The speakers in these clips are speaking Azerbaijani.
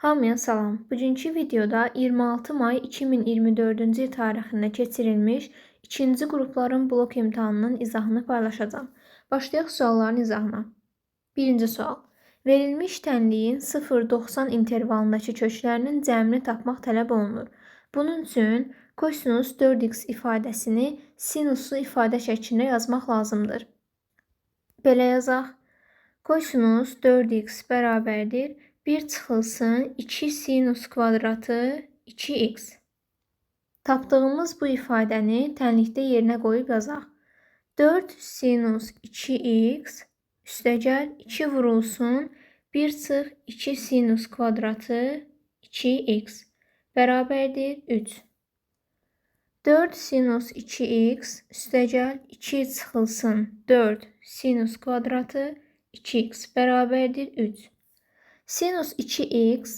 Hamıya salam. Bugünkü videoda 26 may 2024-cü il tarixində keçirilmiş ikinci qrupların blok imtahanının izahını paylaşacağım. Başlayaq sualların izahına. Birinci sual. Verilmiş tənliyin 0-90 intervalındakı köklərinin cəmini tapmaq tələb olunur. Bunun üçün kosinus 4x ifadəsini sinuslu ifadə şəklində yazmaq lazımdır. Belə yazaq. Kosinus 4x bərabərdir 1 çıxılsın 2 sinus kvadratı 2x. Tapdığımız bu ifadəni tənlikdə yerinə qoyub yazaq. 4 sinus 2x üstəgəl 2 vurulsun 1 çıx 2 sinus kvadratı 2x bərabərdir 3. 4 sinus 2x üstəgəl 2 çıxılsın 4 sinus kvadratı 2x bərabərdir 3. Sinus 2x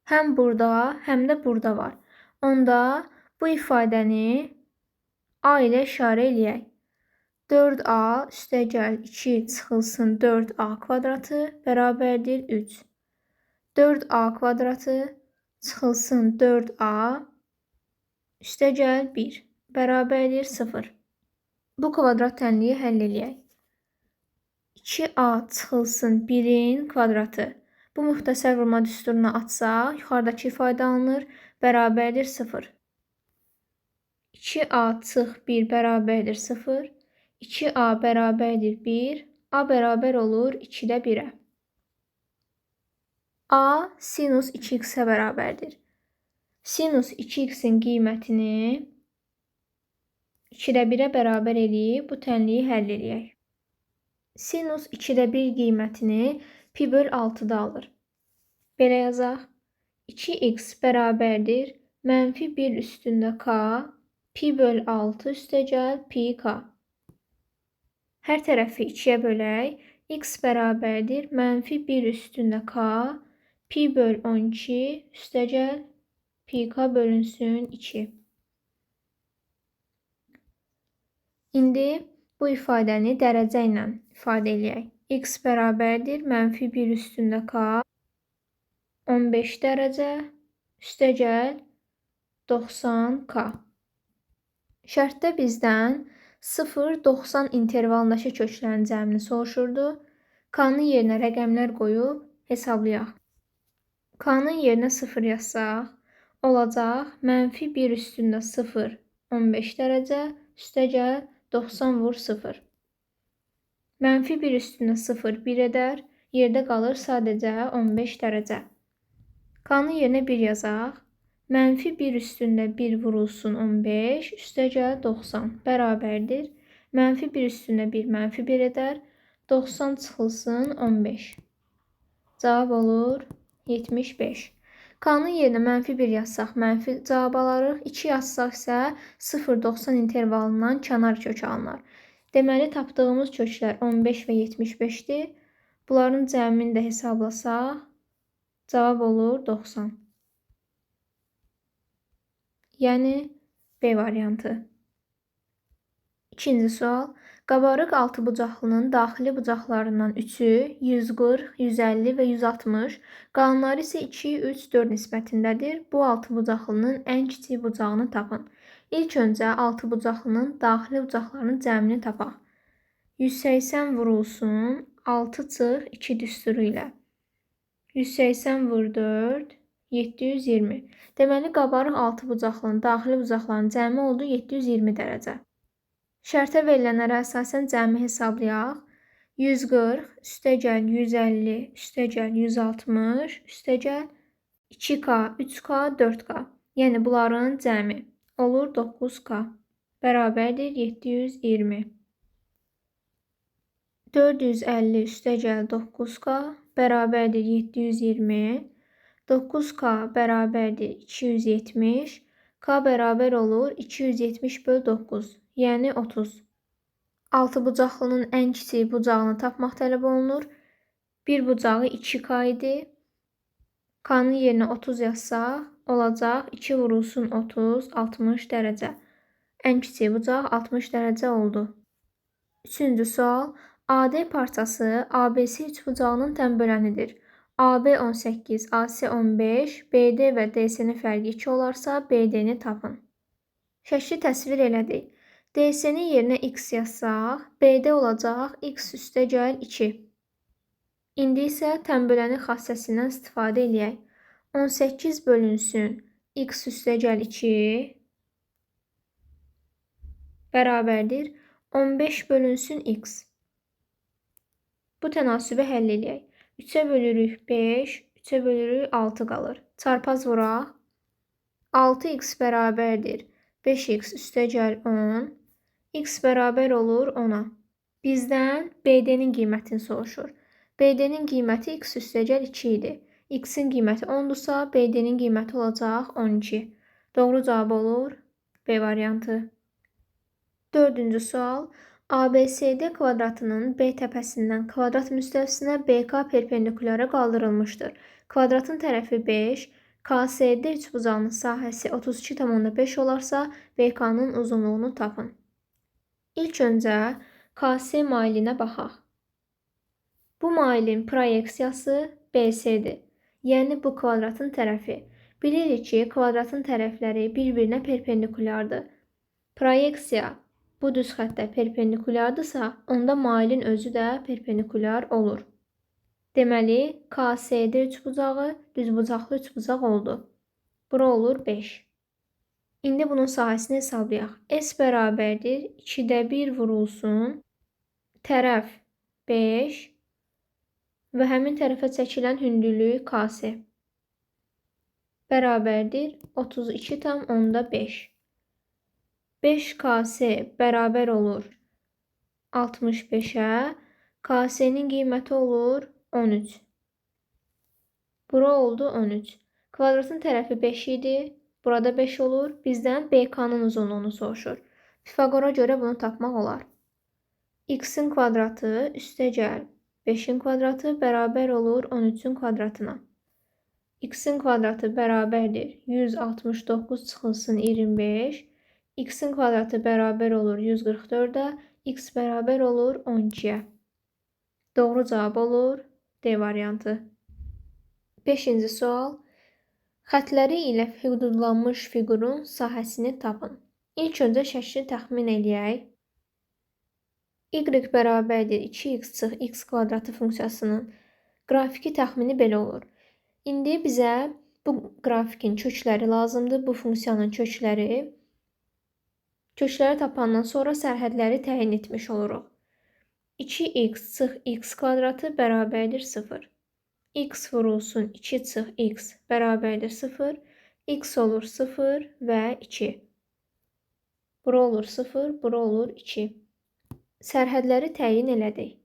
həm burada, həm də burada var. Onda bu ifadəni a ilə işarə eləyək. 4a üstəgəl 2 çıxılsın 4a kvadratı bərabərdir 3. 4a kvadratı çıxılsın 4a üstəgəl 1 bərabərdir 0. Bu kvadrat tənliyi həll eləyək. 2a çıxılsın 1-in kvadratı. Bu müxtəsər vurma düsturunu açsaq, yuxarıdakı ifadə alınır, bərabərdir 0. 2a çıx 1 bərabərdir 0. 2a bərabərdir 1. A bərabər olur 2-də 1-ə. A sinus 2x-ə bərabərdir. Sinus 2x-in qiymətini 2-də 1-ə bərabər eləyib bu tənliyi həll eləyək. Sinus 2-də 1 qiymətini pi böl 6-da alır. Belə yazaq. 2x bərabərdir mənfi 1 üstündə k pi böl 6 üstəgəl pi k. Hər tərəfi 2-yə bölək. X bərabərdir mənfi 1 üstündə k pi böl 12 üstəgəl pi k bölünsün 2. İndi bu ifadəni dərəcə ilə ifadə eləyək. X bərabərdir mənfi 1 üstündə k 15 dərəcə üstəgəl 90k. Şərtdə bizdən 0-90 intervalındakı köklərin cəmini soruşurdu. K-nın yerinə rəqəmlər qoyub hesablayaq. K-nın yerinə 0 yazsaq, olacaq mənfi 1 üstündə 0 15 dərəcə üstəgəl 90 vur 0. Mənfi 1 üstündə 0 1 edər, yerdə qalır sadəcə 15 dərəcə. K-nın yerinə 1 yazaq. Mənfi 1 üstündə 1 vurulsun 15 üstəgəl 90 bərabərdir. Mənfi 1 üstündə 1 mənfi 1 edər. 90 çıxılsın 15. Cavab olur 75. K-nın yerinə mənfi 1 yazsaq mənfi cavab alarıq. 2 yazsaq isə 0-90 intervalından kənar kök alınır. Deməli, tapdığımız köklər 15 və 75-dir. Bunların cəmini də hesablasaq, cavab olur 90. Yəni, B variantı. İkinci sual. Qabarıq altıbucaqlının daxili bucaqlarından 3-ü 140, 150 və 160, qalanları isə 2, 3, 4 nisbətindədir. Bu altıbucaqlının ən kiçik bucağını tapın. İlk öncə altıbucaqlının daxili bucaqlarının cəmini tapaq. 180 vurulsun 6 çıx 2 düsturu ilə. 180 vur 4, 720. Deməli, qabarıq altıbucaqlının daxili bucaqlarının cəmi oldu 720 dərəcə. Şərtə verilənlərə əsasən cəmi hesablayaq. 140 üstəgəl 150 üstəgəl 160 üstəgəl 2k, 3k, 4k. Yəni, bunların cəmi olur 9k. Bərabərdir 720. 450 üstəgəl 9k bərabərdir 720. 9k bərabərdir 270. K bərabər olur 270 böl 9. Yəni 30. Altıbucaqlının ən kiçik bucağını tapmaq tələb olunur. Bir bucağı 2k idi. K-nın yerinə 30 yazsaq, olacaq 2 vurulsun 30, 60 dərəcə. Ən kiçik bucaq 60 dərəcə oldu. Üçüncü sual. AD parçası ABC üçbucağının tənbölənidir. AB 18, AC 15, BD və DC-nin fərqi 2 olarsa, BD-ni tapın. Şəkli təsvir elədik. DC-nin yerinə x yazsaq, BD olacaq x üstə gəl 2. İndi isə tənbölənin xassəsindən istifadə eləyək. 18 bölünsün x üstə gəl 2 bərabərdir 15 bölünsün x. Bu tənasibi həll eləyək. 3-ə bölürük 5, 3-ə bölürük 6 qalır. Çarpaz vuraq. 6x bərabərdir 5x üstə gəl 10. X bərabər olur 10-a. Bizdən BD-nin qiymətini soruşur. BD-nin qiyməti x üstə gəl 2 idi. X-in qiyməti 10-dursa, BD-nin qiyməti olacaq 12. Doğru cavab olur B variantı. Dördüncü sual. ABCD kvadratının B təpəsindən kvadrat müstəvisinə BK perpendikulyarı qaldırılmışdır. Kvadratın tərəfi 5, KSD üçbucağının sahəsi 32,5 olarsa, BK-nın uzunluğunu tapın. İlk öncə KS mailinə baxaq. Bu mailin proyeksiyası BC-dir. Yəni bu kvadratın tərəfi. Bilirik ki, kvadratın tərəfləri bir-birinə perpendikulyardır. Proyeksiya bu düz xəttə perpendikulyardırsa, onda mailin özü də perpendikulyar olur. Deməli, KSD üçbucağı düzbucaqlı üçbucaq oldu. Bura olur 5. İndi bunun sahəsini hesablayaq. S bərabərdir 2-də 1 vurulsun. Tərəf 5 və həmin tərəfə çəkilən hündürlük KS bərabərdir 32,5. 5KS bərabər olur 65-ə, KS-nin qiyməti olur 13. Bura oldu 13. Kvadratın tərəfi 5 idi, burada 5 olur. Bizdən BK-nın uzunluğunu soruşur. Pifagora görə bunu tapmaq olar. X-in kvadratı üstə gəl 5-in kvadratı bərabər olur 13-ün kvadratına. X-in kvadratı bərabərdir 169 çıxılsın 25. X-in kvadratı bərabər olur 144-ə, x bərabər olur 12-yə. Doğru cavab olur D variantı. 5-ci sual. Xətləri ilə hüdudlanmış fiqurun sahəsini tapın. İlk öncə şəkli təxmin eləyək. Y bərabərdir 2x çıx x kvadratı funksiyasının qrafiki təxmini belə olur. İndi bizə bu qrafikin kökləri lazımdır, bu funksiyanın kökləri. Kökləri tapandan sonra sərhədləri təyin etmiş oluruq. 2x çıx x kvadratı bərabərdir 0. X vurulsun 2 çıx x bərabərdir 0. X olur 0 və 2. Bura olur 0, bura olur 2. Sərhədləri təyin elədik.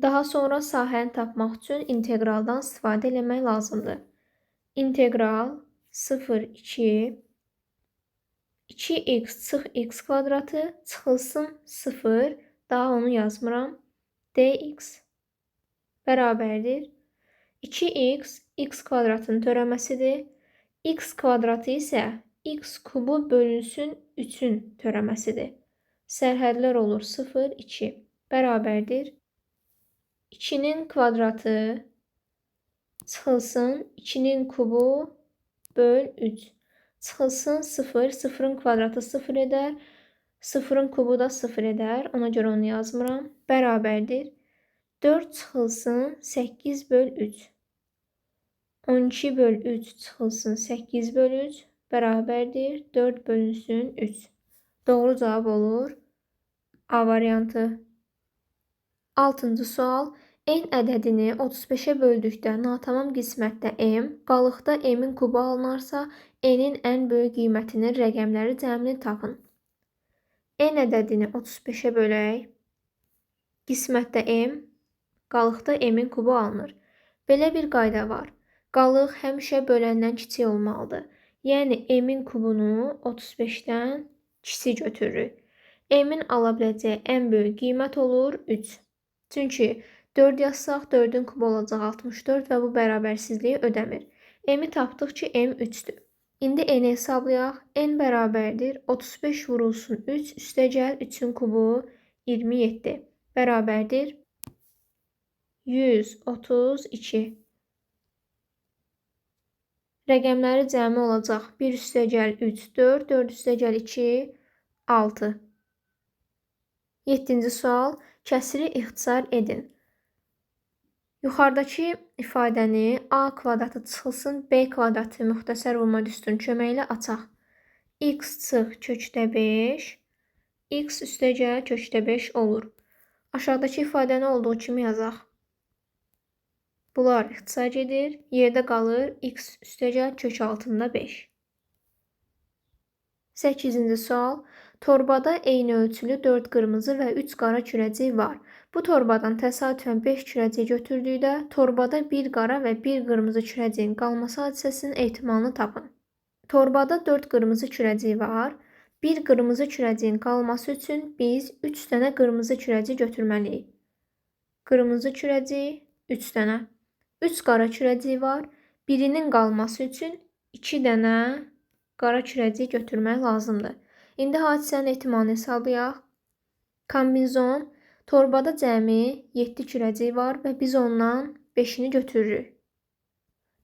Daha sonra sahəni tapmaq üçün inteqraldan istifadə eləmək lazımdır. İntegral 0, 2 2x çıx x kvadratı çıxılsın 0, daha onu yazmıram, dx bərabərdir 2x x kvadratının törəməsidir. X kvadratı isə x kubu bölünsün 3-ün törəməsidir. Sərhədlər olur 0, 2 bərabərdir 2-nin kvadratı çıxılsın 2-nin kubu böl 3. Çıxılsın 0, 0-ın kvadratı 0 edər, 0-ın kubu da 0 edər, ona görə onu yazmıram, bərabərdir 4 çıxılsın 8 böl 3. 12 böl 3 çıxılsın 8 böl 3 bərabərdir 4 bölünsün 3. Doğru cavab olur A variantı. 6-cı sual. N ədədini 35-ə böldükdə natamam qismətdə m, qalıqda m-in kubu alınarsa, n-in ən böyük qiymətinin rəqəmləri cəmini tapın. N ədədini 35-ə bölək. Qismətdə m, qalıqda m-in kubu alınır. Belə bir qayda var. Qalıq həmişə böləndən kiçik olmalıdır. Yəni m-in kubunu 35-dən kiçik götürürük. M-in ala biləcəyi ən böyük qiymət olur 3. Çünki 4 yazsaq 4-ün kubu olacaq 64 və bu bərabərsizliyi ödəmir. M-i tapdıq ki, M 3-dür. İndi N-i hesablayaq. N bərabərdir 35 vurulsun 3 üstə gəl 3-ün kubu 27 bərabərdir 132. Rəqəmləri cəmi olacaq. 1 üstəgəl 3, 4, 4 üstəgəl 2, 6. 7-ci sual. Kəsiri ixtisar edin. Yuxarıdakı ifadəni a kvadratı çıxılsın b kvadratı müxtəsər vurma düsturun köməyi ilə açaq. X çıx kökdə 5, x üstəgəl kökdə 5 olur. Aşağıdakı ifadəni olduğu kimi yazaq. Bunlar ixtisar gedir. Yerdə qalır x üstəgəl kök altında 5. 8-ci sual. Torbada eyni ölçülü 4 qırmızı və 3 qara kürəcik var. Bu torbadan təsadüfən 5 kürəcik götürdükdə torbada 1 qara və 1 qırmızı kürəciyin qalması hadisəsinin ehtimalını tapın. Torbada 4 qırmızı kürəcik var. 1 qırmızı kürəciyin qalması üçün biz 3 dənə qırmızı kürəcik götürməliyik. Qırmızı kürəcik 3 dənə. 3 qara kürəcik var. Birinin qalması üçün 2 dənə qara kürəcik götürmək lazımdır. İndi hadisənin ehtimalını hesablayaq. Kombinezon torbada cəmi 7 kürəcik var və biz ondan 5-ini götürürük.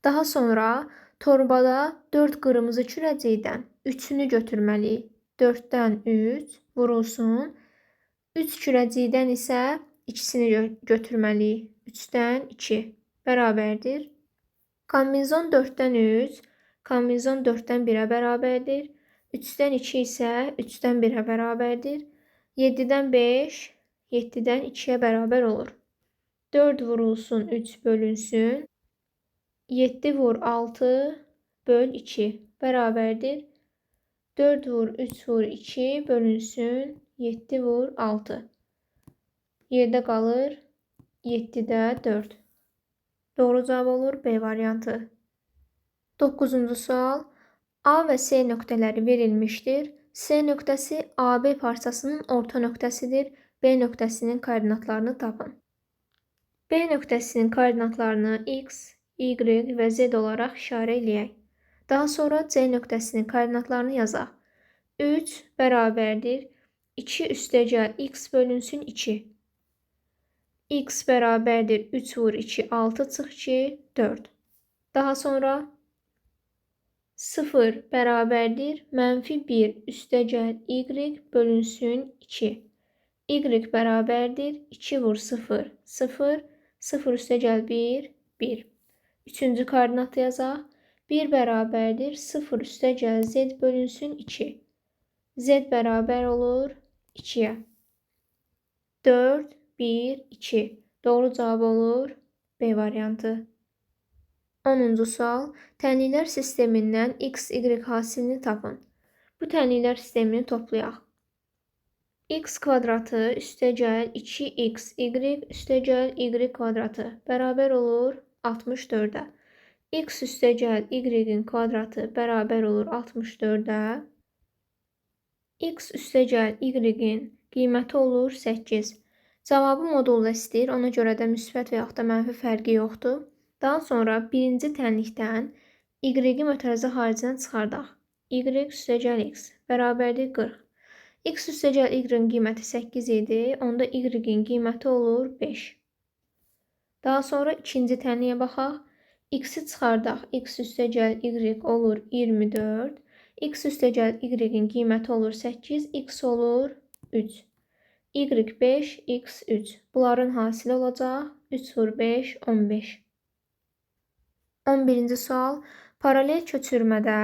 Daha sonra torbada 4 qırmızı kürəcikdən 3-ünü götürməliyik. 4-dən 3 vurulsun. 3 kürəcikdən isə ikisini götürməliyik. 3-dən 2 bərabərdir. Kombinezon 4-dən 3, kombinezon 4-dən 1-ə bərabərdir. 3-dən 2 isə 3-dən 1-ə bərabərdir. 7-dən 5, 7-dən 2-yə bərabər olur. 4 vurulsun 3 bölünsün. 7 vur 6 böl 2 bərabərdir. 4 vur 3 vur 2 bölünsün. 7 vur 6. Yerdə qalır 7-də 4. Doğru cavab olur B variantı. 9-cu sual. A və C nöqtələri verilmişdir. C nöqtəsi AB parçasının orta nöqtəsidir. B nöqtəsinin koordinatlarını tapın. B nöqtəsinin koordinatlarını x, y və z olaraq işarə eləyək. Daha sonra C nöqtəsinin koordinatlarını yazaq. 3 bərabərdir 2 üstəgəl x bölünsün 2. X bərabərdir 3 vur 2, 6 çıx 2, 4. Daha sonra 0 bərabərdir -1 üstəgəl y bölünsün 2. Y bərabərdir 2 vur 0, 0, 0 üstəgəl 1, 1. Üçüncü koordinatı yazaq. 1 bərabərdir 0 üstəgəl z bölünsün 2. Z bərabər olur 2-yə. 4, 1, 2. Doğru cavab olur B variantı. 10-cu sual. Tənliklər sistemindən x, y hasilini tapın. Bu tənliklər sistemini toplayaq. X kvadratı üstəgəl 2x, y üstəgəl y kvadratı bərabər olur 64-ə. X üstəgəl y-in kvadratı bərabər olur 64-ə. X üstəgəl y-in qiyməti olur 8. Cavabı modulla istəyir, ona görə də müsbət və yaxud da mənfi fərqi yoxdur. Daha sonra birinci tənlikdən y-i mötərizə xaricinə çıxardaq. Y üstəgəl x bərabərdir 40. X üstəgəl y-in qiyməti 8 idi, onda y-in qiyməti olur 5. Daha sonra ikinci tənliyə baxaq. X-i çıxardaq. X üstəgəl y olur 24. X üstəgəl y-in qiyməti olur 8, x olur 3. Y 5, x 3. Bunların hasili olacaq 3 vur 5, 15. 11-ci sual. Paralel köçürmədə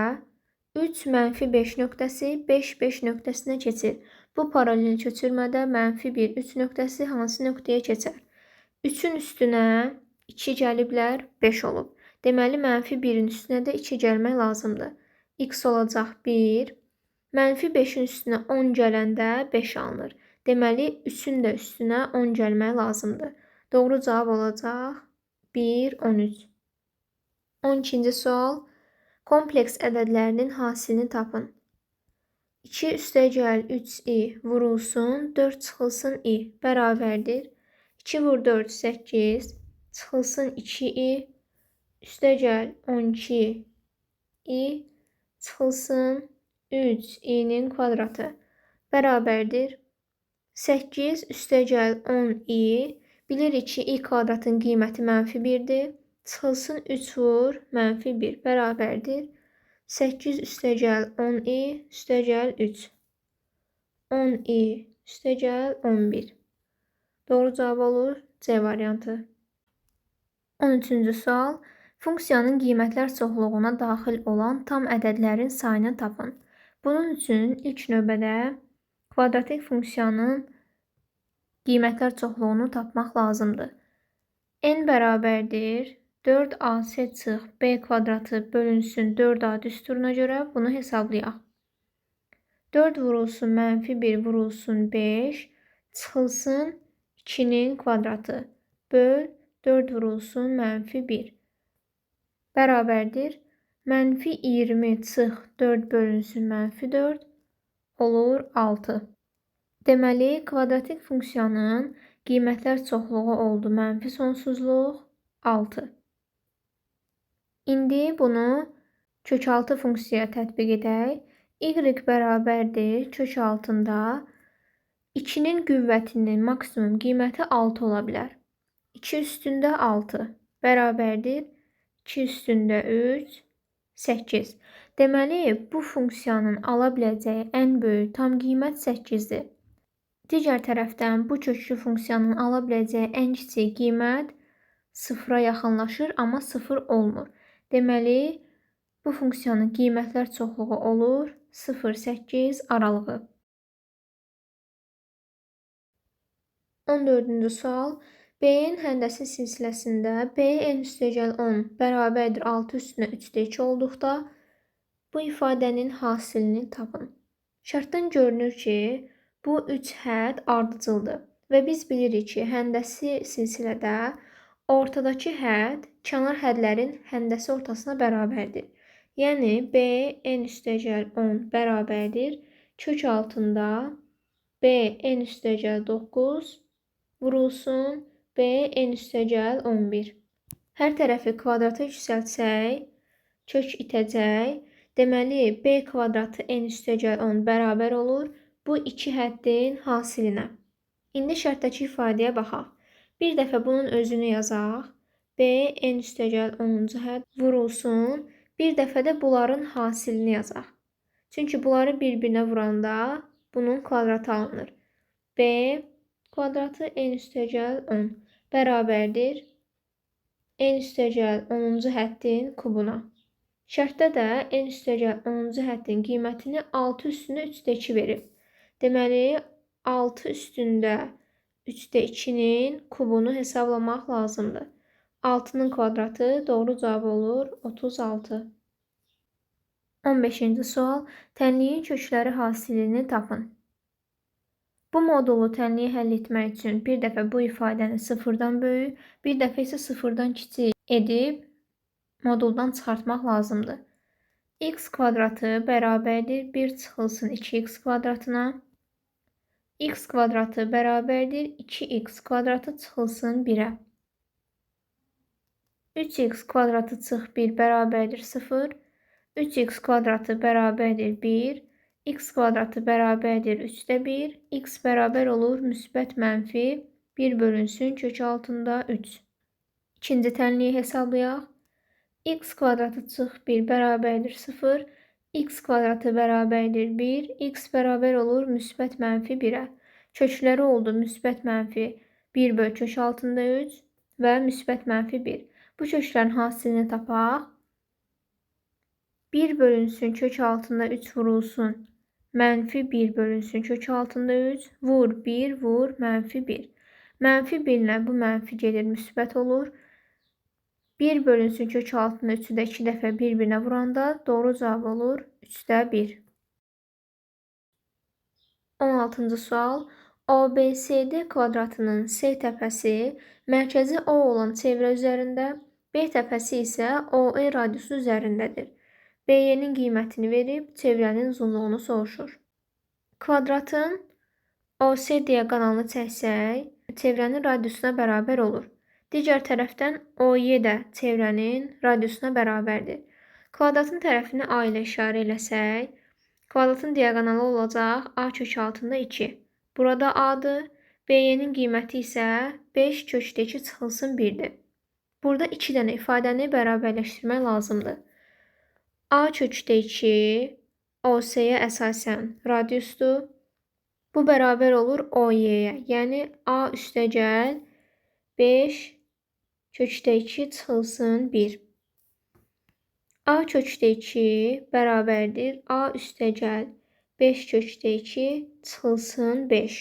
3 -5 nöqtəsi 5, 5 nöqtəsinə keçir. Bu paralel köçürmədə -1, 3 nöqtəsi hansı nöqtəyə keçər? 3-ün üstünə 2 gəliblər, 5 olub. Deməli, -1-in üstünə də 2 gəlmək lazımdır. X olacaq 1. -5-in üstünə 10 gələndə 5 alınır. Deməli, 3-ün də üstünə 10 gəlmək lazımdır. Doğru cavab olacaq 1, 13. 12-ci sual. Kompleks ədədlərinin hasilini tapın. 2 üstəgəl 3i vurulsun, 4 çıxılsın i bərabərdir. 2 vur 4, 8 çıxılsın 2i üstəgəl 12 i çıxılsın 3 i'nin kvadratı bərabərdir. 8 üstəgəl 10 i. Bilirik ki, i kvadratın qiyməti -1-dir. Çıxılsın 3 vur -1 bərabərdir. 8 üstəgəl 10i üstəgəl 3. 10i üstəgəl 11. Doğru cavab olur C variantı. 13-cü sual. Funksiyanın qiymətlər çoxluğuna daxil olan tam ədədlərin sayını tapın. Bunun üçün ilk növbədə kvadratik funksiyanın qiymətlər çoxluğunu tapmaq lazımdır. N bərabərdir 4ac çıx b kvadratı bölünsün 4a düsturuna görə bunu hesablayaq. 4 vurulsun -1 vurulsun 5 çıxılsın 2'nin kvadratı böl 4 vurulsun -1 bərabərdir. -20 çıx 4 bölünsün -4 olur 6. Deməli, kvadratik funksiyanın qiymətlər çoxluğu oldu mənfi sonsuzluq 6. İndi bunu kök 6 funksiyaya tətbiq edək. Y bərabərdir kök altında 2'nin qüvvətinin maksimum qiyməti 6 ola bilər. 2 üstündə 6 bərabərdir 2 üstündə 3 8. Deməli, bu funksiyanın ala biləcəyi ən böyük tam qiymət 8-dir. Digər tərəfdən bu köklü funksiyanın ala biləcəyi ən kiçik qiymət 0'a yaxınlaşır, amma 0 olmur. Deməli, bu funksiyanın qiymətlər çoxluğu olur 0-8 aralığı. 14-cü sual. B-nin həndəsi silsiləsində B n üstəgəl 10 bərabərdir 6 üstünə 3-də 2 olduqda bu ifadənin hasilini tapın. Şərtdən görünür ki, bu 3 hədd ardıcıldır və biz bilirik ki, həndəsi silsilədə ortadakı hədd kənar həddlərin həndəsi ortasına bərabərdir. Yəni, B n üstəgəl 10 bərabərdir kök altında B n üstəgəl 9 vurulsun B n üstəgəl 11. Hər tərəfi kvadrata yüksəltsək, kök itəcək. Deməli, B kvadratı n üstəgəl 10 bərabər olur bu iki həddin hasilinə. İndi şərtdəki ifadəyə baxaq. Bir dəfə bunun özünü yazaq. B n üstəgəl 10-cu hədd vurulsun. Bir dəfə də bunların hasilini yazaq. Çünki bunları bir-birinə vuranda bunun kvadratı alınır. B kvadratı n üstəgəl 10 bərabərdir n üstəgəl 10-cu həddin kubuna. Şərtdə də n üstəgəl 10-cu həddin qiymətini 6 üstündə 3-də 2 verib. Deməli, 6 üstündə 3-də 2'nin kubunu hesablamaq lazımdır. 6'nın kvadratı doğru cavab olur 36. 15-ci sual. Tənliyin kökləri hasilini tapın. Bu modulu tənliyi həll etmək üçün bir dəfə bu ifadəni 0-dan böyük, bir dəfə isə 0-dan kiçik edib moduldan çıxartmaq lazımdır. X kvadratı bərabərdir 1 çıxılsın 2x kvadratına. X kvadratı bərabərdir 2x kvadratı çıxılsın 1'ə. 3x kvadratı çıx 1 bərabərdir 0. 3x kvadratı bərabərdir 1. X kvadratı bərabərdir 3'də 1. X bərabər olur müsbət mənfi 1 bölünsün kök altında 3. İkinci tənliyi hesablayaq. X kvadratı çıx 1 bərabərdir 0. X kvadratı bərabərdir 1. X bərabər olur müsbət mənfi 1'ə. Kökləri oldu müsbət mənfi 1 böl kök altında 3 və müsbət mənfi 1. Bu köklərin hasilini tapaq. 1 bölünsün kök altında 3 vurulsun. Mənfi 1 bölünsün kök altında 3. Vur 1 vur mənfi 1. Mənfi 1 ilə bu mənfi gedir müsbət olur. 1 bölünsün kök altında 3'ü də 2 dəfə bir-birinə vuranda doğru cavab olur 3'də 1. 16-cı sual. ABCD kvadratının C təpəsi mərkəzi O olan çevrə üzərində, B təpəsi isə OE radiusu üzərindədir. BY-nin qiymətini verib çevrənin uzunluğunu soruşur. Kvadratın OC diaqonalını çəksək, çevrənin radiusuna bərabər olur. Digər tərəfdən OY də çevrənin radiusuna bərabərdir. Kvadratın tərəfini A ilə işarə eləsək, kvadratın diaqonalı olacaq A kök altında 2. Burada A'dır. BY-nin qiyməti isə 5 kökdə 2 çıxılsın 1'dir. Burada 2 dənə ifadəni bərabərləşdirmək lazımdır. A kökdə 2 OS-yə əsasən radiusdur. Bu bərabər olur OY-yə. Yəni A üstəgəl 5 kökdə 2 çıxılsın 1. A kökdə 2 bərabərdir A üstəgəl 5 kökdə 2 çıxılsın 5.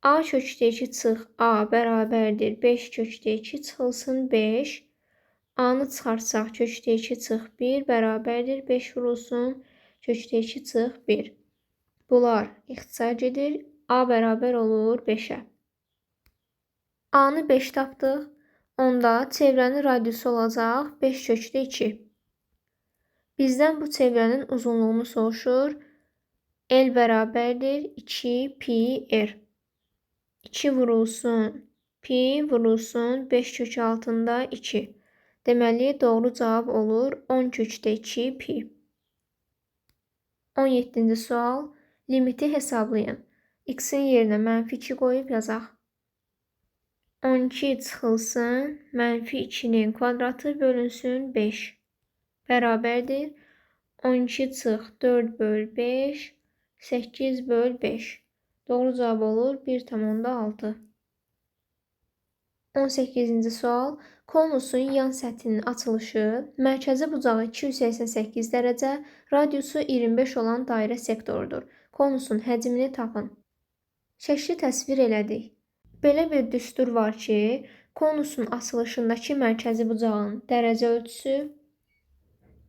A kökdə 2 çıx A bərabərdir 5 kökdə 2 çıxılsın 5. A-nı çıxarsaq kökdə 2 çıx 1 bərabərdir 5 vurulsun kökdə 2 çıx 1. Bunlar ixtisar gedir. A bərabər olur 5-ə. A-nı 5 tapdıq. Onda çevrənin radiusu olacaq 5 kökdə 2. Bizdən bu çevrənin uzunluğunu soruşur. L bərabərdir 2 pi r. 2 vurulsun pi vurulsun 5 kök altında 2. Deməli, doğru cavab olur 10 kökdə 2 pi. 17-ci sual. Limiti hesablayın. X-in yerinə -2 qoyub yazaq. 12 çıxılsın -2-nin kvadratı bölünsün 5. Bərabərdir 12 çıx 4 böl 5 8 böl 5. Doğru cavab olur 1,6. 18-ci sual. Konusun yan səthinin açılışı, mərkəzi bucağı 288 dərəcə, radiusu 25 olan dairə sektorudur. Konusun həcmini tapın. Şəkli təsvir elədik. Belə bir düstur var ki, konusun açılışındakı mərkəzi bucağın dərəcə ölçüsü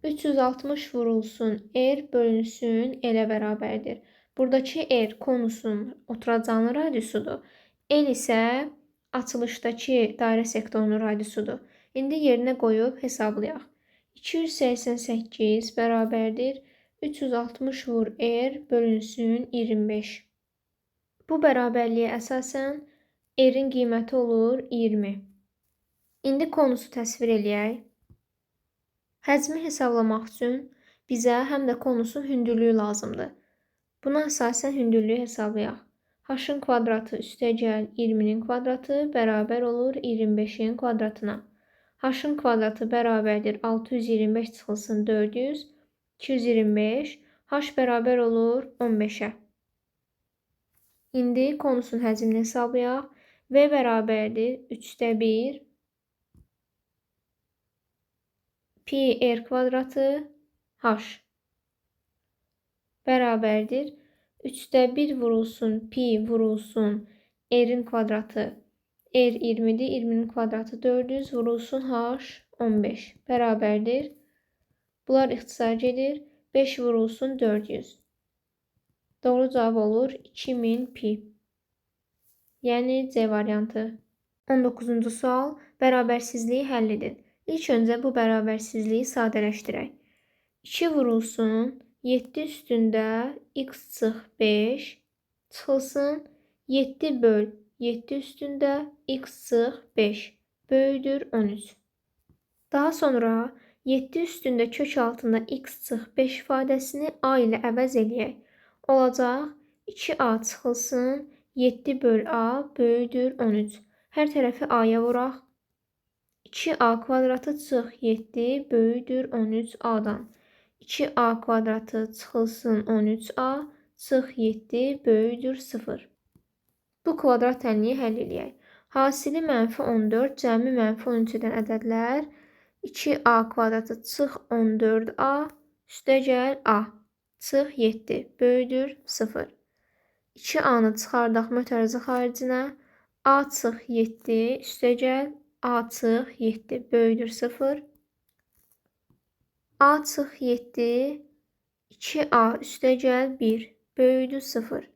360 vurulsun r bölünsün l-ə bərabərdir. Buradakı r konusun oturacağının radiusudur. L isə açılışdakı dairə sektorunun radiusudur. İndi yerinə qoyub hesablayaq. 288 bərabərdir 360 vur r bölünsün 25. Bu bərabərliyə əsasən r-in qiyməti olur 20. İndi konusu təsvir eləyək. Həcmi hesablamaq üçün bizə həm də konusun hündürlüyü lazımdır. Buna əsasən hündürlüyü hesablayaq. H-ın kvadratı üstəgəl 20-nin kvadratı bərabər olur 25-in kvadratına. H-ın kvadratı bərabərdir 625 çıxılsın 400, 225. H bərabər olur 15-ə. İndi konusun həcmini hesablayaq. V bərabərdir 3/1 pi r kvadratı h bərabərdir 3/1 vurulsun pi vurulsun r-in kvadratı r 20'dir, 20'nin kvadratı 400 vurulsun h 15 bərabərdir. Bunlar ixtisar gedir. 5 vurulsun 400. Doğru cavab olur 2000 pi. Yəni C variantı. 19-cu sual. Bərabərsizliyi həll edin. İlk öncə bu bərabərsizliyi sadələşdirək. 2 vurulsun 7 üstündə x çıx 5 çıxılsın 7 böl 7 üstündə x çıx 5 böyüdür 13. Daha sonra 7 üstündə kök altında x çıx 5 ifadəsini a ilə əvəz eləyək. Olacaq 2a çıxılsın 7 böl a böyüdür 13. Hər tərəfi a-ya vuraq. 2a kvadratı çıx 7 böyüdür 13a-dan. 2a kvadratı çıxılsın 13a çıx 7 böyüdür 0. Bu kvadrat tənliyi həll eləyək. Hasili -14, cəmi -13-dən ədədlər 2a kvadratı çıx 14a üstəgəl a çıx 7 böyüdür 0. 2a-nı çıxardaq mötərizə xaricinə. A çıx 7 üstəgəl a çıx 7 böyüdür 0. A çıx 7 2a üstəgəl 1 böyüdür 0.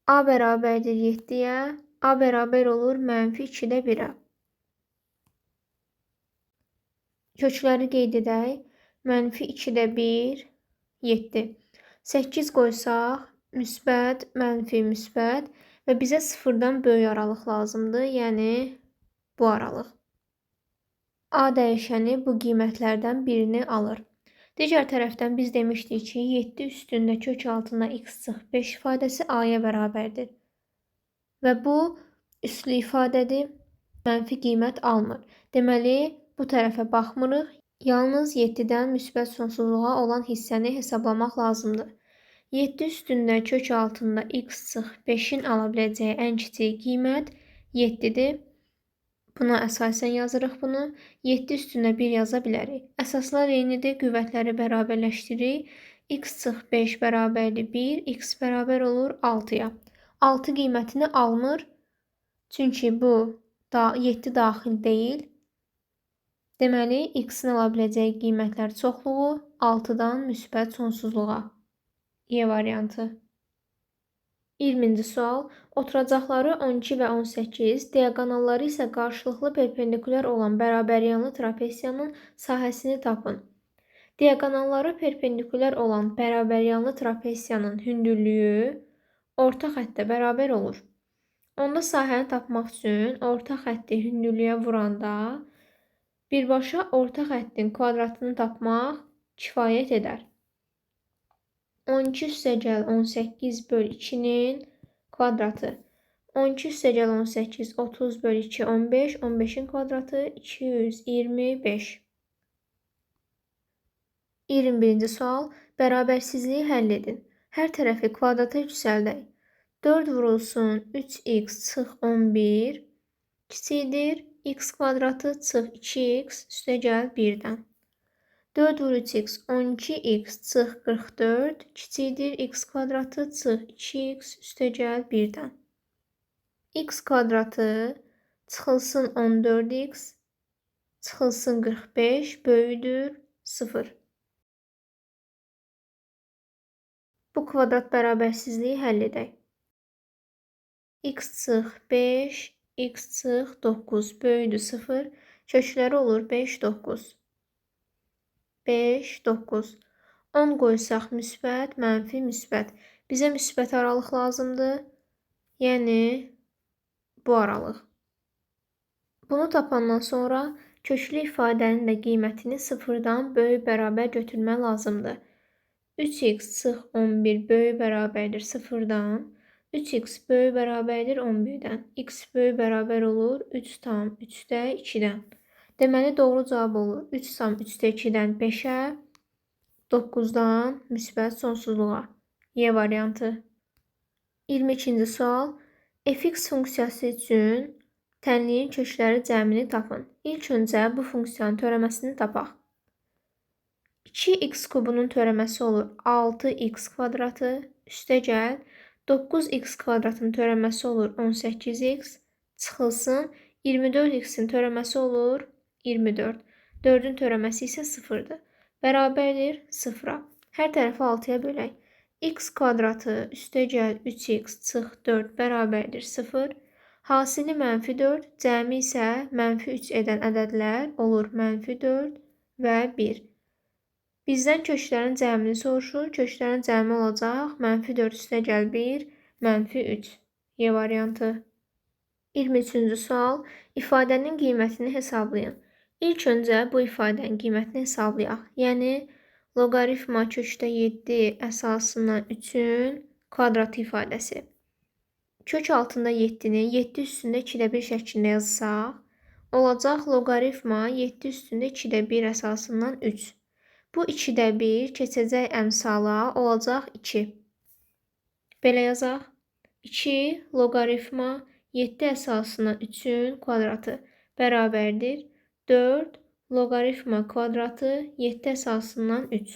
A bərabərdir 7-yə. A bərabər olur -2-də 1-ə. Kökləri qeyd edək. -2-də 1 7. 8 qoysaq müsbət, mənfi, müsbət və bizə 0-dan böyük aralıq lazımdır. Yəni bu aralıq. A dəyişəni bu qiymətlərdən birini alır. Digər tərəfdən biz demişdik ki, 7 üstündə kök altında x çıx 5 ifadəsi a-ya bərabərdir. Və bu üslü ifadədir. Mənfi qiymət almır. Deməli, bu tərəfə baxmırıq. Yalnız 7-dən müsbət sonsuzluğa olan hissəni hesablamaq lazımdır. 7 üstündə kök altında x çıx 5-in ala biləcəyi ən kiçik qiymət 7-dir. Buna əsasən yazırıq bunu. 7 üstündə 1 yaza bilərik. Əsaslar eynidir. Qüvvətləri bərabərləşdiririk. X çıx 5 bərabərdir 1. X bərabər olur 6-ya. 6 qiymətini almır. Çünki bu 7 daxil deyil. Deməli, x-in ala biləcəyi qiymətlər çoxluğu 6-dan müsbət sonsuzluğa. E variantı. 20-ci sual. Oturacaqları 12 və 18, diaqonalları isə qarşılıqlı perpendikulyar olan bərabəryanlı trapesiyanın sahəsini tapın. Diaqonalları perpendikulyar olan bərabəryanlı trapesiyanın hündürlüyü orta xəttə bərabər olur. Onda sahəni tapmaq üçün orta xətti hündürlüyə vuranda birbaşa orta xəttin kvadratını tapmaq kifayət edər. 12 üstəgəl 18 böl 2-nin kvadratı. 12 üstəgəl 18 30 böl 2 15. 15-in kvadratı 225. 21-ci sual. Bərabərsizliyi həll edin. Hər tərəfi kvadrata yüksəldək. 4 vurulsun 3x çıx 11 kiçikdir x kvadratı çıx 2x üstəgəl 1-dən. 4 vur 3x 12x çıx 44 kiçikdir x kvadratı çıx 2x üstəgəl 1-dən. X kvadratı çıxılsın 14x çıxılsın 45 böyüdür 0. Bu kvadrat bərabərsizliyi həll edək. X çıx 5, x çıx 9 böyüdür 0. Kökləri olur 5, 9. 5, 9. 10 qoysaq müsbət, mənfi, müsbət. Bizə müsbət aralıq lazımdır. Yəni, bu aralıq. Bunu tapandan sonra köklü ifadənin də qiymətini 0-dan böyük bərabər götürmək lazımdır. 3x çıx 11 böyük bərabərdir 0-dan. 3x böyük bərabərdir 11-dən. X böyük bərabər olur 3 tam 3-də 2-dən. Deməli, doğru cavab olur 3 tam 3-də 2-dən 5-ə, 9-dan müsbət sonsuzluğa. E variantı. 22-ci sual. Fx funksiyası üçün tənliyin kökləri cəmini tapın. İlk öncə bu funksiyanın törəməsini tapaq. 2x kubunun törəməsi olur 6x kvadratı üstəgəl 9x kvadratın törəməsi olur 18x çıxılsın 24x'in törəməsi olur 24. 4-ün törəməsi isə 0-dır. Bərabərdir 0-a. Hər tərəfi 6-ya bölək. X kvadratı üstəgəl 3x çıx 4 bərabərdir 0. Hasili mənfi 4, cəmi isə mənfi 3 edən ədədlər olur mənfi 4 və 1. Bizdən köklərin cəmini soruşur. Köklərin cəmi olacaq mənfi 4 üstəgəl 1, mənfi 3. E variantı. 23-cü sual. İfadənin qiymətini hesablayın. İlk öncə bu ifadənin qiymətini hesablayaq. Yəni, loqaritma kökdə 7 əsasından 3-ün kvadratı ifadəsi. Kök altında 7-ni 7 üstündə 2-də 1 şəklində yazsaq, olacaq loqaritma 7 üstündə 2-də 1 əsasından 3. Bu 2-də 1 keçəcək əmsala olacaq 2. Belə yazaq. 2 loqaritma 7 əsasından 3-ün kvadratı bərabərdir 4 loqaritma kvadratı 7 əsasından 3.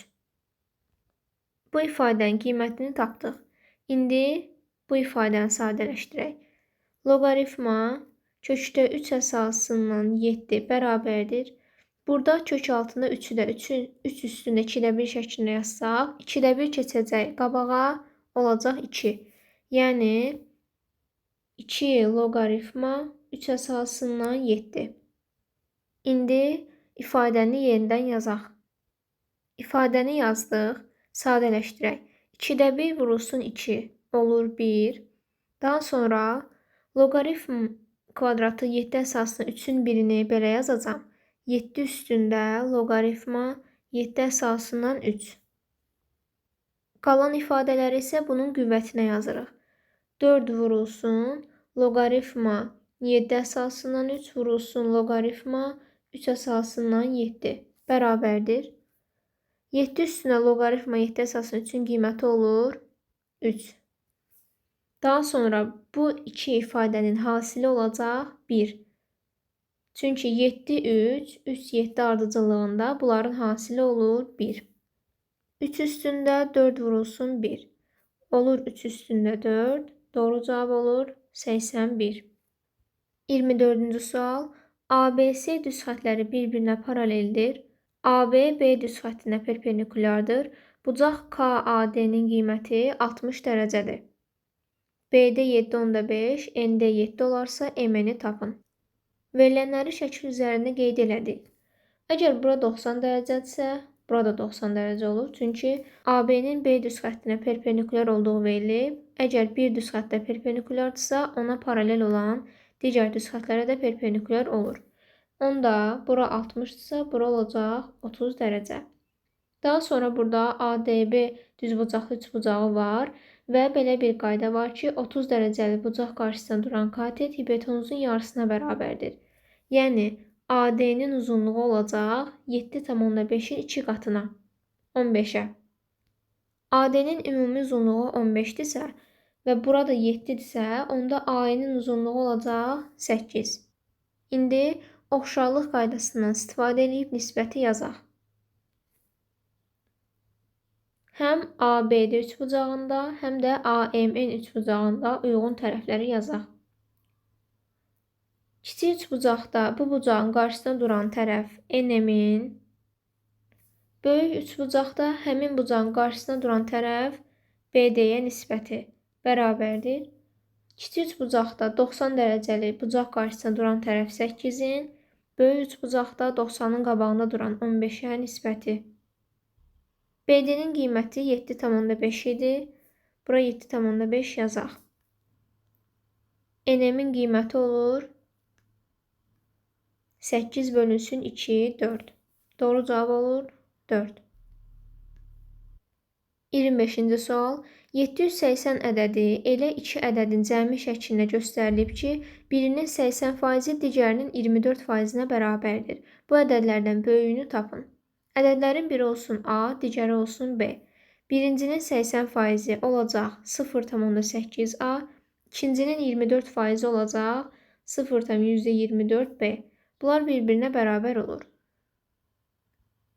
Bu ifadənin qiymətini tapdıq. İndi bu ifadəni sadələşdirək. Loqaritma kökdə 3 əsasından 7 bərabərdir. Burada kök altında 3-ü də 3 üstündə 2-də 1 şəklində yazsaq, 2-də 1 keçəcək qabağa, olacaq 2. Yəni, 2 loqaritma 3 əsasından 7. İndi ifadəni yenidən yazaq. İfadəni yazdıq, sadələşdirək. 2-də 1 vurulsun 2, olur 1. Daha sonra loqaritm kvadratı 7 əsasından 3-ün birini belə yazacağım. 7 üstündə loqaritma 7 əsasından 3. Qalan ifadələri isə bunun qüvvətinə yazırıq. 4 vurulsun loqaritma 7 əsasından 3 vurulsun loqaritma 3 əsasından 7 bərabərdir. 7 üstünə loqaritma 7 əsasının 3-ün qiyməti olur 3. Daha sonra bu iki ifadənin hasili olacaq 1. Çünki 7, 3, 3, 7 ardıcıllığında bunların hasili olur 1. 3 üstündə 4 vurulsun 1. Olur 3 üstündə 4. Doğru cavab olur 81. 24-cü sual. ABC düz xətləri bir-birinə paraleldir. AB B düz xəttinə perpendikulardır. Bucaq KAD-nin qiyməti 60 dərəcədir. BD 7.5, ND 7 olarsa MN-i tapın. Verilənləri şəkil üzərində qeyd elədik. Əgər bura 90 dərəcədirsə, burada 90 dərəcə olur. Çünki AB-nin B düz xəttinə perpendikular olduğu verilib. Əgər bir düz xəttə perpendikulardırsa, ona paralel olan digər düz xətlərə də perpendikular olur. Onda bura 60-dırsa, bura olacaq 30 dərəcə. Daha sonra burada ADB düzbucaqlı üçbucağı var və belə bir qayda var ki, 30 dərəcəli bucaq qarşısında duran katet hipotenuzun yarısına bərabərdir. Yəni AD-nin uzunluğu olacaq 7,5-in 2 qatına, 15-ə. AD-nin ümumi uzunluğu 15-dirsə və burada 7-dirsə, onda AE-nin uzunluğu olacaq 8. İndi oxşarlıq qaydasından istifadə edib nisbəti yazaq. Həm ABD üçbucağında, həm də AMN üçbucağında uyğun tərəfləri yazaq. Kiçik üçbucaqda bu bucağın qarşısında duran tərəf NM-in, böyük üçbucaqda həmin bucağın qarşısında duran tərəf BD-yə nisbəti bərabərdir. Kiçik üçbucaqda 90 dərəcəli bucaq qarşısında duran tərəf 8-in, böyük üçbucaqda 90-ın qabağında duran 15-ə nisbəti. BD-nin qiyməti 7,5 idi. Bura 7,5 yazaq. NM-in qiyməti olur 8 bölünsün 2, 4. Doğru cavab olur 4. 25-ci sual. 780 ədədi elə iki ədədin cəmi şəklində göstərilib ki, birinin 80%, digərinin 24%-nə bərabərdir. Bu ədədlərdən böyüyünü tapın. Ədədlərin biri olsun A, digəri olsun B. Birincinin 80% olacaq 0,8 A, ikincinin 24% olacaq 0,24 B. Bunlar bir-birinə bərabər olur.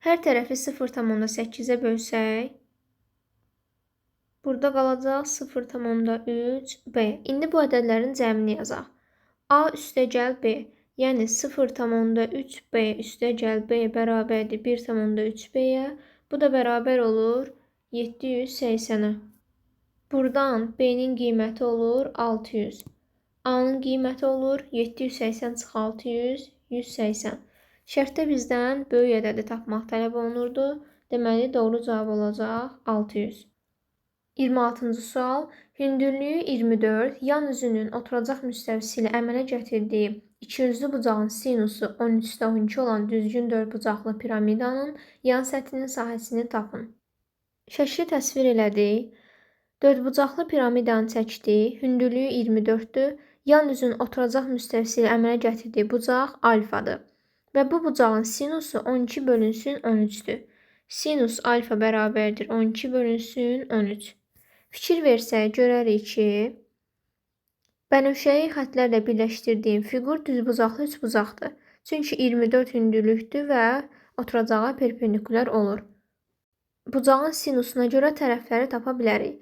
Hər tərəfi 0,8-ə bölsək, burada qalacaq 0,3 B. İndi bu ədədlərin cəmini yazaq. A üstəgəl B, yəni 0,3 B üstəgəl B bərabərdir 1,3 B-yə. Bu da bərabər olur 780-ə. Buradan B-nin qiyməti olur 600. A-nın qiyməti olur 780 - 600, 180. Şərtdə bizdən böyük ədədi tapmaq tələb olunurdu. Deməli, doğru cavab olacaq 600. 26-cı sual. Hündürlüyü 24, yan üzünün oturacaq müstəvisi ilə əmələ gətirdiyi ikiyüzlü bucağın sinusu 13/12 olan düzgün dördbucaqlı piramidanın yan səthinin sahəsini tapın. Şəkli təsvir elədik. Dördbucaqlı piramidanın çəkdiyi hündürlüyü 24-dür. Yan üzün oturacaq müstəvisi ilə əmələ gətirdiyi bucaq alfadır. Və bu bucağın sinusu 12 bölünsün 13-dür. Sinus alfa bərabərdir 12 bölünsün 13. Fikir versək, görərik ki, bənövşəyi xətlərlə birləşdirdiyim fiqur düzbucaqlı üçbucaqdır. Çünki 24 hündürlükdür və oturacağa perpendikular olur. Bucağın sinusuna görə tərəfləri tapa bilərik.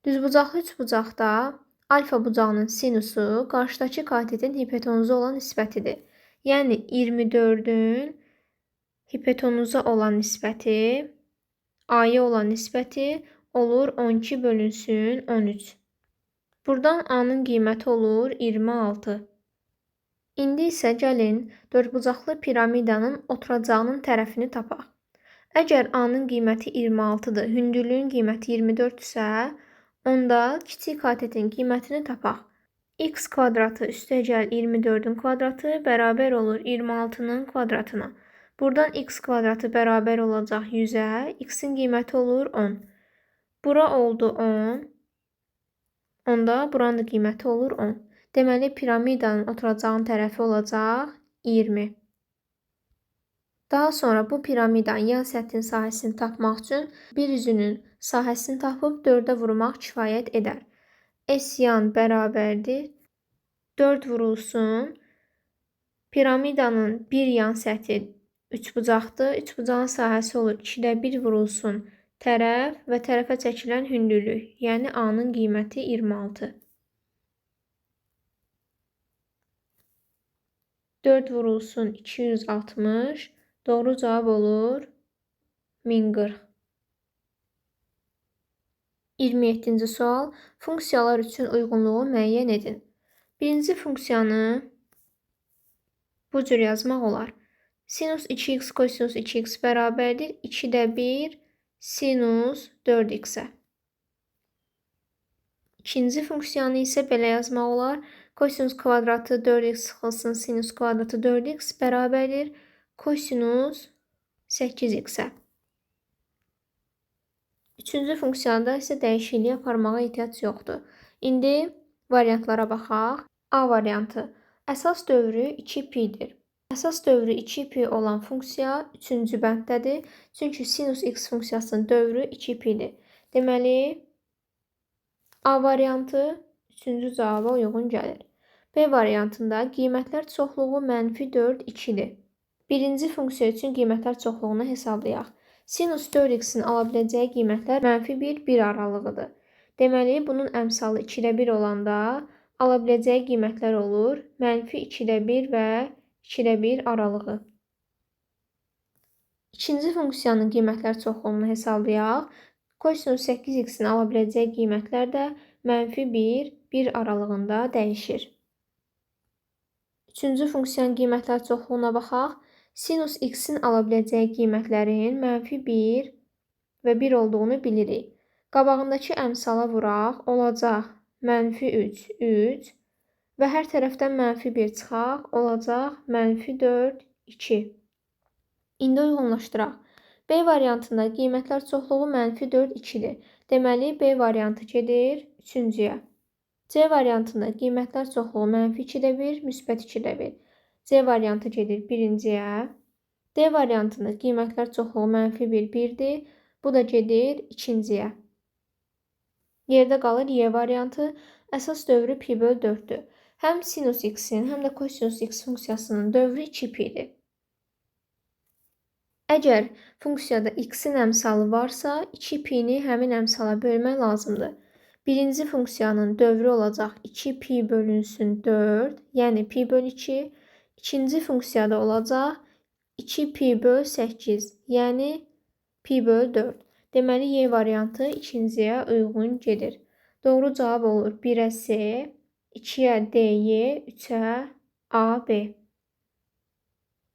Düzbucaqlı üçbucaqda alfa bucağının sinusu qarşıdakı katetin hipotenuza olan nisbətidir. Yəni 24-ün hipotenuza olan nisbəti, A-ya olan nisbəti olur 12 bölünsün 13. Buradan A-nın qiyməti olur 26. İndi isə gəlin dördbucaqlı piramidanın oturacağının tərəfini tapaq. Əgər A-nın qiyməti 26-dır, hündürlüyün qiyməti 24-dürsə, onda kiçik katetin qiymətini tapaq. X kvadratı üstəgəl 24-ün kvadratı bərabər olur 26-nın kvadratına. Buradan x kvadratı bərabər olacaq 100-ə, x-in qiyməti olur 10. Bura oldu 10. Onda buranın da qiyməti olur 10. Deməli, piramidanın oturacağın tərəfi olacaq 20. Daha sonra bu piramidanın yan səthin sahəsini tapmaq üçün bir üzünün sahəsini tapıb 4-ə vurmaq kifayət edər. S yan bərabərdir 4 vurulsun. Piramidanın bir yan səthi üçbucaqdır. Üçbucağın sahəsi olur 2-də 1 vurulsun tərəf və tərəfə çəkilən hündürlük. Yəni A-nın qiyməti 26. 4 vurulsun 260. Doğru cavab olur 1040. 27-ci sual. Funksiyalar üçün uyğunluğu müəyyən edin. Birinci funksiyanı bu cür yazmaq olar. Sinus 2x kosinus 2x bərabərdir 2-də 1 sinus 4x-ə. İkinci funksiyanı isə belə yazmaq olar. Kosinus kvadratı 4x sıxılsın sinus kvadratı 4x bərabərdir kosinus 8x-ə. Üçüncü funksiyada isə dəyişikliyi aparmağa ehtiyac yoxdur. İndi variantlara baxaq. A variantı. Əsas dövrü 2pi-dir. Əsas dövrü 2pi olan funksiya 3-cü bənddədir. Çünki sinus x funksiyasının dövrü 2pi-dir. Deməli, A variantı 3-cü cavaba uyğun gəlir. B variantında qiymətlər çoxluğu -4, 2-dir. Birinci funksiya üçün qiymətlər çoxluğunu hesablayaq. Sinus 4x-in ala biləcəyi qiymətlər -1, 1 aralığıdır. Deməli, bunun əmsalı 2-də 1 olanda ala biləcəyi qiymətlər olur -2-də 1 və 2-də 1 aralığı. İkinci funksiyanın qiymətlər çoxluğunu hesablayaq. Kosinus 8x-in ala biləcəyi qiymətlər də -1, 1 aralığında dəyişir. Üçüncü funksiyanın qiymətlər çoxluğuna baxaq. Sinus x-in ala biləcəyi qiymətlərin -1 və 1 olduğunu bilirik. Qabağındakı əmsala vuraq, olacaq -3, 3 və hər tərəfdən -1 çıxaq, olacaq -4, 2. İndi uyğunlaşdıraq. B variantında qiymətlər çoxluğu -4, 2-dir. Deməli, B variantı gedir 3-cüyə. C variantında qiymətlər çoxluğu -2-də 1, müsbət 2-də 1. C variantı gedir 1-ciyə. D variantında qiymətlər çoxluğu -1, 1-dir. Bu da gedir 2-ciyə. Yerdə qalır Y variantı. Əsas dövrü pi/4-dür. Həm sinus x-in, həm də kosinus x funksiyasının dövrü 2pi-dir. Əgər funksiyada x-in əmsalı varsa, 2pi-ni həmin əmsala bölmək lazımdır. Birinci funksiyanın dövrü olacaq 2pi bölünsün 4, yəni pi/2. İkinci funksiyada olacaq 2pi/8, yəni pi/4. Deməli, Y variantı ikinciyə uyğun gedir. Doğru cavab olur 1-ə C, 2-yə D-Y, 3-ə A-B.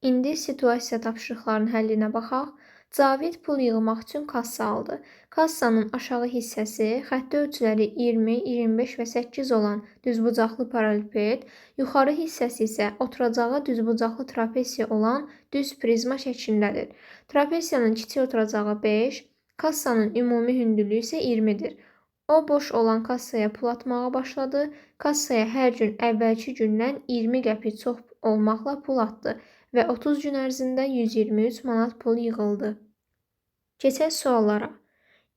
İndi situasiya tapşırıqlarının həllinə baxaq. Cavid pul yığmaq üçün kassa aldı. Kassanın aşağı hissəsi xətti ölçüləri 20, 25 və 8 olan düzbucaqlı paralellepiped, yuxarı hissəsi isə oturacağı düzbucaqlı trapesiya olan düz prizma şəklindədir. Trapesiyanın kiçik oturacağı 5, kassanın ümumi hündürlüyü isə 20-dir. O boş olan kassaya pul atmağa başladı. Kassaya hər gün əvvəlki gündən 20 qəpik çox olmaqla pul atdı və 30 gün ərzində 123 manat pul yığıldı. Keçək suallara.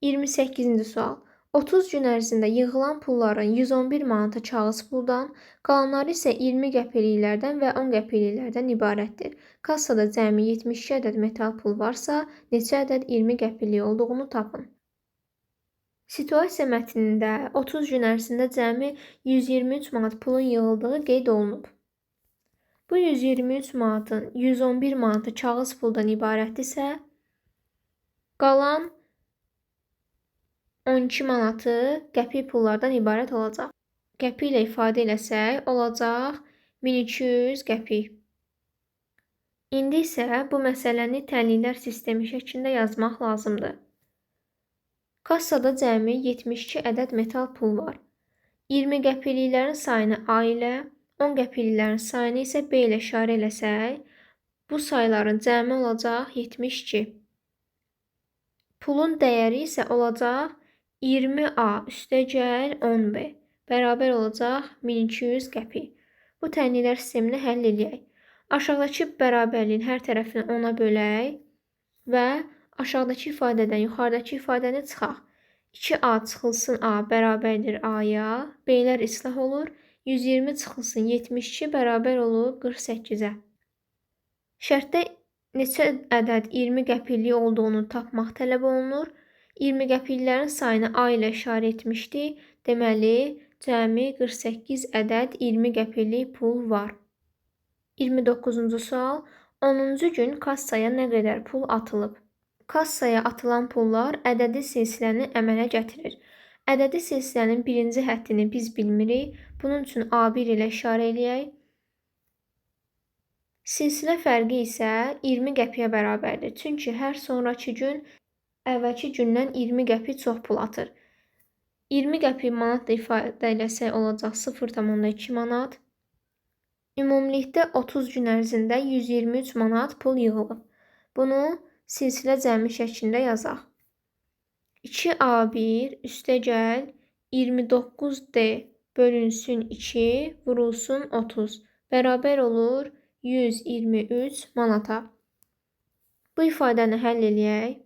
28-ci sual. 30 gün ərzində yığılan pulların 111 manatı kağız puldan, qalanları isə 20 qəpikliklərdən və 10 qəpikliklərdən ibarətdir. Kassada cəmi 72 ədəd metal pul varsa, neçə ədəd 20 qəpiklik olduğunu tapın. Situasiya mətnində 30 gün ərzində cəmi 123 manat pulun yığıldığı qeyd olunub. Bu 123 manatın 111 manatı kağız puldan ibarətdirsə, qalan 12 manatı qəpik pullardan ibarət olacaq. Qəpik ilə ifadə eləsək, olacaq 1200 qəpik. İndi isə bu məsələni tənliklər sistemi şəklində yazmaq lazımdır. Kassada cəmi 72 ədəd metal pul var. 20 qəpikliklərin sayını A ilə, 10 qəpikliklərin sayını isə B ilə işarə eləsək, bu sayların cəmi olacaq 72. Pulun dəyəri isə olacaq 20A üstəgəl 10B. bərabər olacaq 1200 qəpik. Bu tənliklər sistemini həll edək. Aşağıdakı bərabərliyin hər tərəfini 10-a bölək və aşağıdakı ifadədən yuxarıdakı ifadəni çıxaq. 2a çıxılsın a bərabərdir a-ya, b-lər islah olur. 120 çıxılsın 72 bərabər olur 48-ə. Şərtdə neçə ədəd 20 qəpiklik olduğunu tapmaq tələb olunur. 20 qəpiklərin sayını a ilə işarə etmişdik. Deməli, cəmi 48 ədəd 20 qəpiklik pul var. 29-cu sual. 10-cu gün kassaya nə qədər pul atılıb? Kassaya atılan pullar ədədi silsiləni əmələ gətirir. Ədədi silsilənin birinci həddini biz bilmirik. Bunun üçün A1 ilə işarə eləyək. Silsilə fərqi isə 20 qəpiyə bərabərdir. Çünki hər sonraki gün əvvəlki gündən 20 qəpik çox pul atır. 20 qəpik manatla ifadə eləsək olacaq 0,2 manat. Ümumilikdə 30 gün ərzində 123 manat pul yığılıb. Bunu silsilə cəmi şəklində yazaq. 2A1 üstəgəl 29D bölünsün 2 vurulsun 30 bərabər olur 123 manata. Bu ifadəni həll eləyək.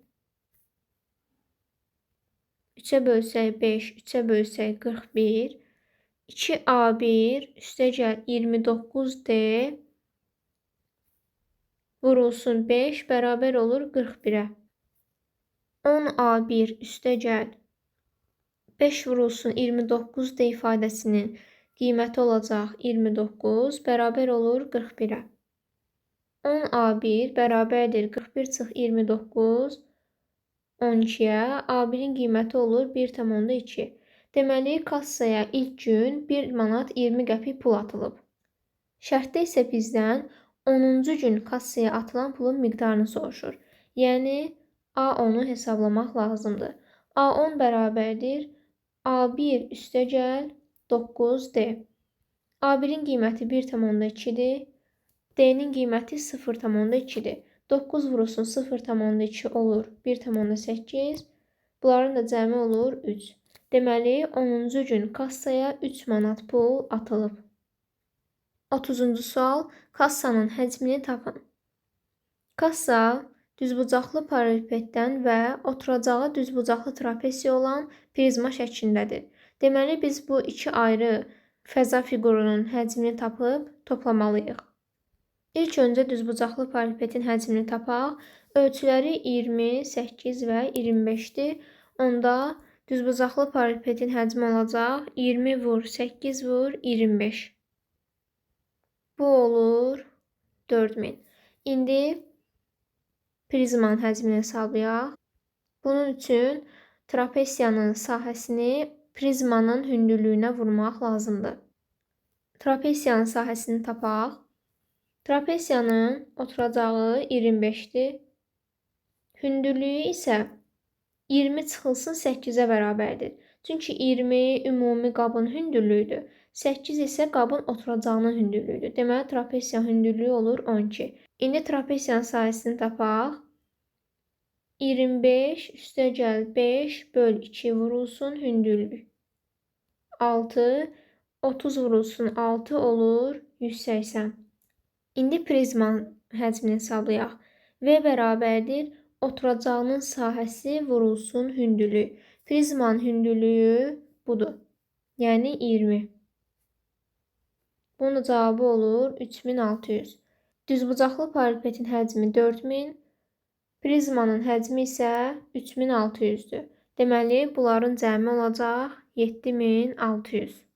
3-ə bölsək 5, 3-ə bölsək 41. 2A1 üstəgəl 29D vurulsun 5 bərabər olur 41-ə. 10A1 üstəgəl 5 vurulsun 29D ifadəsinin qiyməti olacaq 29 bərabər olur 41-ə. 10A1 bərabərdir 41 çıx 29 12-yə. A1-in qiyməti olur 1,2. Deməli, kassaya ilk gün 1 manat 20 qəpik pul atılıb. Şərtdə isə bizdən 10-cu gün kassaya atılan pulun miqdarını soruşur. Yəni, A10-u hesablamaq lazımdır. A10 bərabərdir A1 üstəgəl 9D. A1-in qiyməti 1,2-dir. D-nin qiyməti 0,2-dir. 9 vurulsun 0,2 olur 1,8. Bunların da cəmi olur 3. Deməli, 10-cu gün kassaya 3 manat pul atılıb. 30-cu sual. Kassanın həcmini tapın. Kassa düzbucaqlı paralellepipeddən və oturacağı düzbucaqlı trapesiya olan prizma şəklindədir. Deməli, biz bu iki ayrı fəza fiqurunun həcmini tapıb toplamalıyıq. İlk öncə düzbucaqlı paralellepipedin həcmini tapaq. Ölçüləri 20, 8 və 25-dir. Onda düzbucaqlı paralellepipedin həcmi olacaq 20 vur 8 vur 25. Bu olur 4000. İndi prizmanın həcmini hesablayaq. Bunun üçün trapesiyanın sahəsini prizmanın hündürlüyünə vurmaq lazımdır. Trapesiyanın sahəsini tapaq. Trapesiyanın oturacağı 25-dir. Hündürlüyü isə 20 çıxılsın 8-ə bərabərdir. Çünki 20 ümumi qabın hündürlüyüdür. 8 isə qabın oturacağının hündürlüyüdür. Deməli, trapesiyanın hündürlüyü olur 12. İndi trapesiyanın sahəsini tapaq. 25 üstəgəl 5 böl 2 vurulsun hündürlük. 6, 30 vurulsun 6 olur 180. İndi prizmanın həcmini hesablayaq. V bərabərdir oturacağının sahəsi vurulsun hündürlük. Prizmanın hündürlüyü budur. Yəni 20. Bunun cavabı olur 3600. Düzbucaqlı paralellepipedin həcmi 4000. Prizmanın həcmi isə 3600-dür. Deməli, bunların cəmi olacaq 7600.